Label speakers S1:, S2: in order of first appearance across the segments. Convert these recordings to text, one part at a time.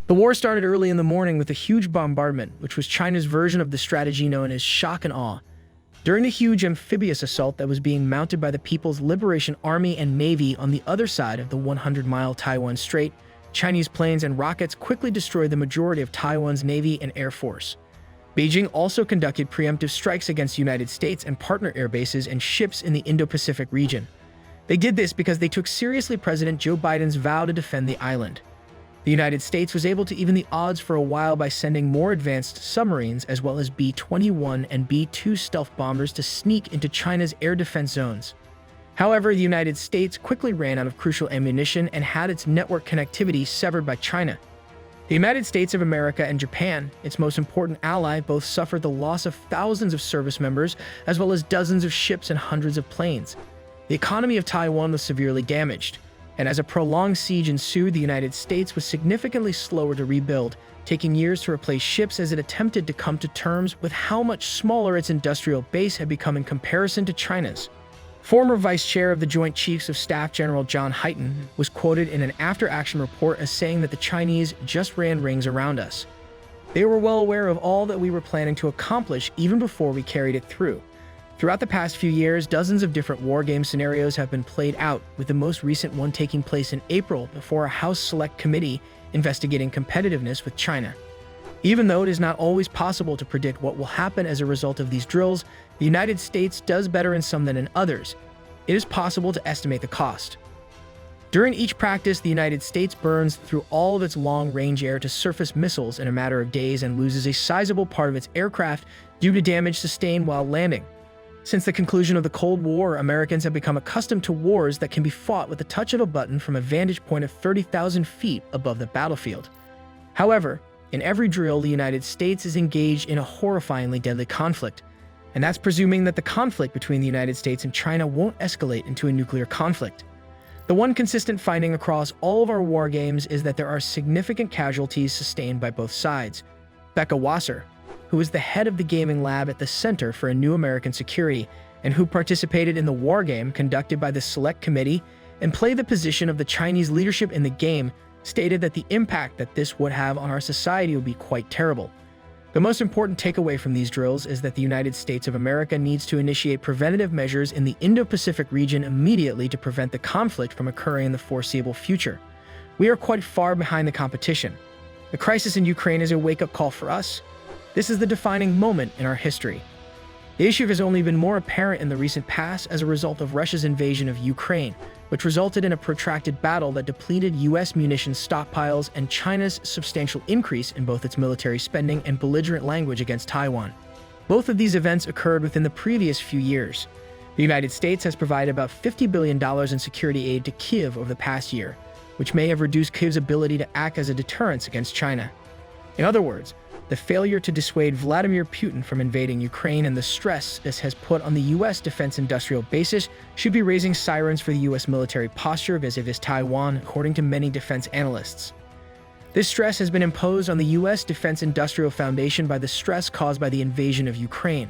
S1: The war started early in the morning with a huge bombardment, which was China's version of the strategy known as shock and awe. During the huge amphibious assault that was being mounted by the People's Liberation Army and Navy on the other side of the 100-mile Taiwan Strait, Chinese planes and rockets quickly destroyed the majority of Taiwan's Navy and Air Force. Beijing also conducted preemptive strikes against United States and partner air bases and ships in the Indo-Pacific region. They did this because they took seriously President Joe Biden's vow to defend the island. The United States was able to even the odds for a while by sending more advanced submarines as well as B-21 and B-2 stealth bombers to sneak into China's air defense zones. However, the United States quickly ran out of crucial ammunition and had its network connectivity severed by China. The United States of America and Japan, its most important ally, both suffered the loss of thousands of service members as well as dozens of ships and hundreds of planes. The economy of Taiwan was severely damaged, and as a prolonged siege ensued, the United States was significantly slower to rebuild, taking years to replace ships as it attempted to come to terms with how much smaller its industrial base had become in comparison to China's. Former Vice Chair of the Joint Chiefs of Staff General John Hyten was quoted in an after-action report as saying that the Chinese just ran rings around us. They were well aware of all that we were planning to accomplish even before we carried it through. Throughout the past few years, dozens of different war game scenarios have been played out, with the most recent one taking place in April before a House Select Committee investigating competitiveness with China. Even though it is not always possible to predict what will happen as a result of these drills, the United States does better in some than in others. It is possible to estimate the cost. During each practice, the United States burns through all of its long-range air-to-surface missiles in a matter of days and loses a sizable part of its aircraft due to damage sustained while landing. Since the conclusion of the Cold War, Americans have become accustomed to wars that can be fought with the touch of a button from a vantage point of 30,000 feet above the battlefield. However, in every drill, the United States is engaged in a horrifyingly deadly conflict, and that's presuming that the conflict between the United States and China won't escalate into a nuclear conflict. The one consistent finding across all of our war games is that there are significant casualties sustained by both sides. Becca Wasser, who is the head of the gaming lab at the Center for a New American Security and who participated in the war game conducted by the Select Committee and played the position of the Chinese leadership in the game, stated that the impact that this would have on our society would be quite terrible. The most important takeaway from these drills is that the United States of America needs to initiate preventative measures in the Indo-Pacific region immediately to prevent the conflict from occurring in the foreseeable future. We are quite far behind the competition. The crisis in Ukraine is a wake-up call for us. This is the defining moment in our history. The issue has only been more apparent in the recent past as a result of Russia's invasion of Ukraine, which resulted in a protracted battle that depleted U.S. munitions stockpiles and China's substantial increase in both its military spending and belligerent language against Taiwan. Both of these events occurred within the previous few years. The United States has provided about $50 billion in security aid to Kyiv over the past year, which may have reduced Kyiv's ability to act as a deterrence against China. In other words, the failure to dissuade Vladimir Putin from invading Ukraine and the stress this has put on the U.S. defense industrial bases should be raising sirens for the U.S. military posture vis-a-vis Taiwan, according to many defense analysts. This stress has been imposed on the U.S. Defense Industrial Foundation by the stress caused by the invasion of Ukraine.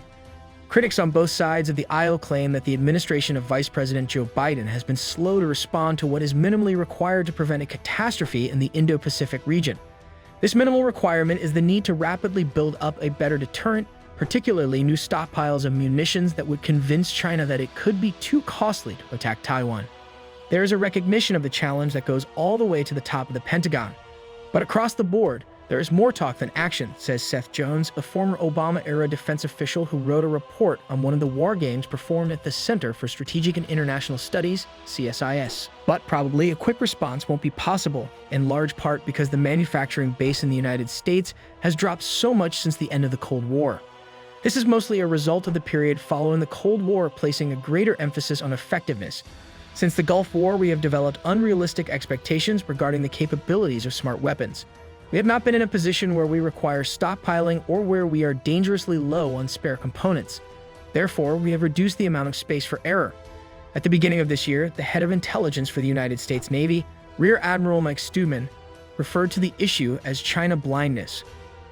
S1: Critics on both sides of the aisle claim that the administration of Vice President Joe Biden has been slow to respond to what is minimally required to prevent a catastrophe in the Indo-Pacific region. This minimal requirement is the need to rapidly build up a better deterrent, particularly new stockpiles of munitions that would convince China that it could be too costly to attack Taiwan. There is a recognition of the challenge that goes all the way to the top of the Pentagon. But across the board, there is more talk than action, says Seth Jones, a former Obama-era defense official who wrote a report on one of the war games performed at the Center for Strategic and International Studies, CSIS. But probably a quick response won't be possible, in large part because the manufacturing base in the United States has dropped so much since the end of the Cold War. This is mostly a result of the period following the Cold War placing a greater emphasis on effectiveness. Since the Gulf War, we have developed unrealistic expectations regarding the capabilities of smart weapons. We have not been in a position where we require stockpiling or where we are dangerously low on spare components. Therefore, we have reduced the amount of space for error. At the beginning of this year, the head of intelligence for the United States Navy, Rear Admiral Mike Stewman, referred to the issue as China blindness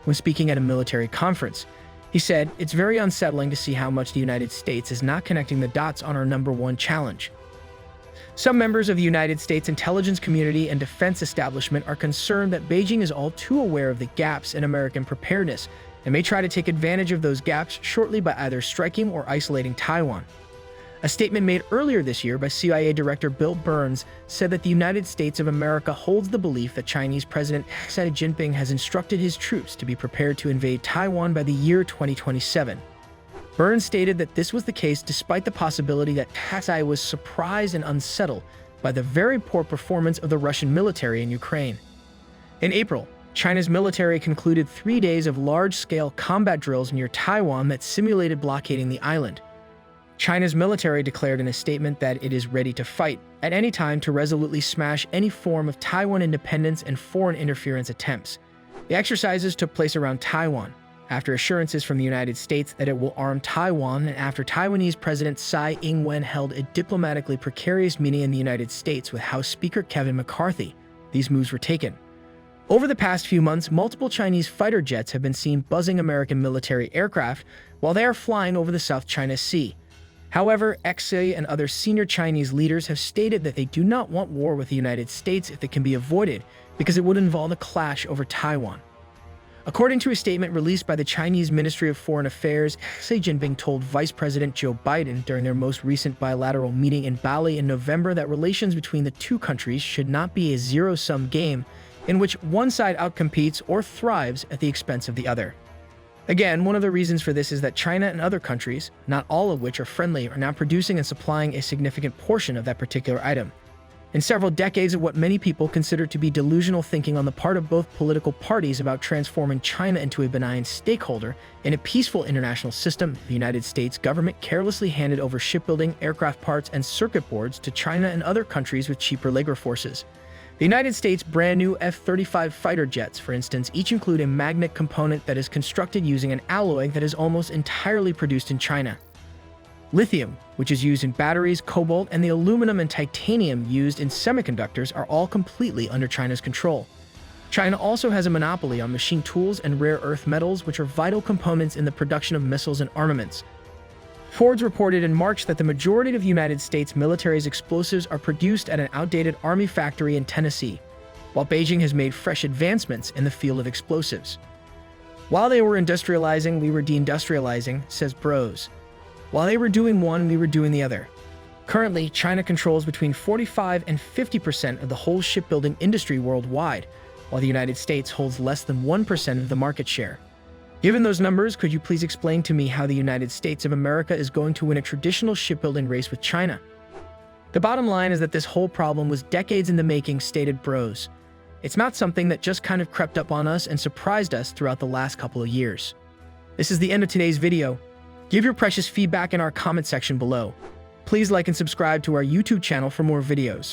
S1: when speaking at a military conference. He said, "It's very unsettling to see how much the United States is not connecting the dots on our number one challenge." Some members of the United States intelligence community and defense establishment are concerned that Beijing is all too aware of the gaps in American preparedness and may try to take advantage of those gaps shortly by either striking or isolating Taiwan. A statement made earlier this year by CIA Director Bill Burns said that the United States of America holds the belief that Chinese President Xi Jinping has instructed his troops to be prepared to invade Taiwan by the year 2027. Burns stated that this was the case despite the possibility that Xi was surprised and unsettled by the very poor performance of the Russian military in Ukraine. In April, China's military concluded 3 days of large-scale combat drills near Taiwan that simulated blockading the island. China's military declared in a statement that it is ready to fight at any time to resolutely smash any form of Taiwan independence and foreign interference attempts. The exercises took place around Taiwan, after assurances from the United States that it will arm Taiwan and after Taiwanese President Tsai Ing-wen held a diplomatically precarious meeting in the United States with House Speaker Kevin McCarthy. These moves were taken. Over the past few months, multiple Chinese fighter jets have been seen buzzing American military aircraft while they are flying over the South China Sea. However, Xi and other senior Chinese leaders have stated that they do not want war with the United States if it can be avoided, because it would involve a clash over Taiwan. According to a statement released by the Chinese Ministry of Foreign Affairs, Xi Jinping told Vice President Joe Biden during their most recent bilateral meeting in Bali in November that relations between the two countries should not be a zero-sum game in which one side outcompetes or thrives at the expense of the other. Again, one of the reasons for this is that China and other countries, not all of which are friendly, are now producing and supplying a significant portion of that particular item. In several decades of what many people consider to be delusional thinking on the part of both political parties about transforming China into a benign stakeholder in a peaceful international system, the United States government carelessly handed over shipbuilding, aircraft parts, and circuit boards to China and other countries with cheaper labor forces. The United States' brand new F-35 fighter jets, for instance, each include a magnet component that is constructed using an alloy that is almost entirely produced in China. Lithium, which is used in batteries, cobalt, and the aluminum and titanium used in semiconductors are all completely under China's control. China also has a monopoly on machine tools and rare earth metals, which are vital components in the production of missiles and armaments. Forbes reported in March that the majority of the United States military's explosives are produced at an outdated Army factory in Tennessee, while Beijing has made fresh advancements in the field of explosives. While they were industrializing, we were deindustrializing, says Bros. While they were doing one, we were doing the other. Currently, China controls between 45 and 50% of the whole shipbuilding industry worldwide, while the United States holds less than 1% of the market share. Given those numbers, could you please explain to me how the United States of America is going to win a traditional shipbuilding race with China? The bottom line is that this whole problem was decades in the making, stated Bros. It's not something that just kind of crept up on us and surprised us throughout the last couple of years. This is the end of today's video. Give your precious feedback in our comment section below. Please like and subscribe to our YouTube channel for more videos.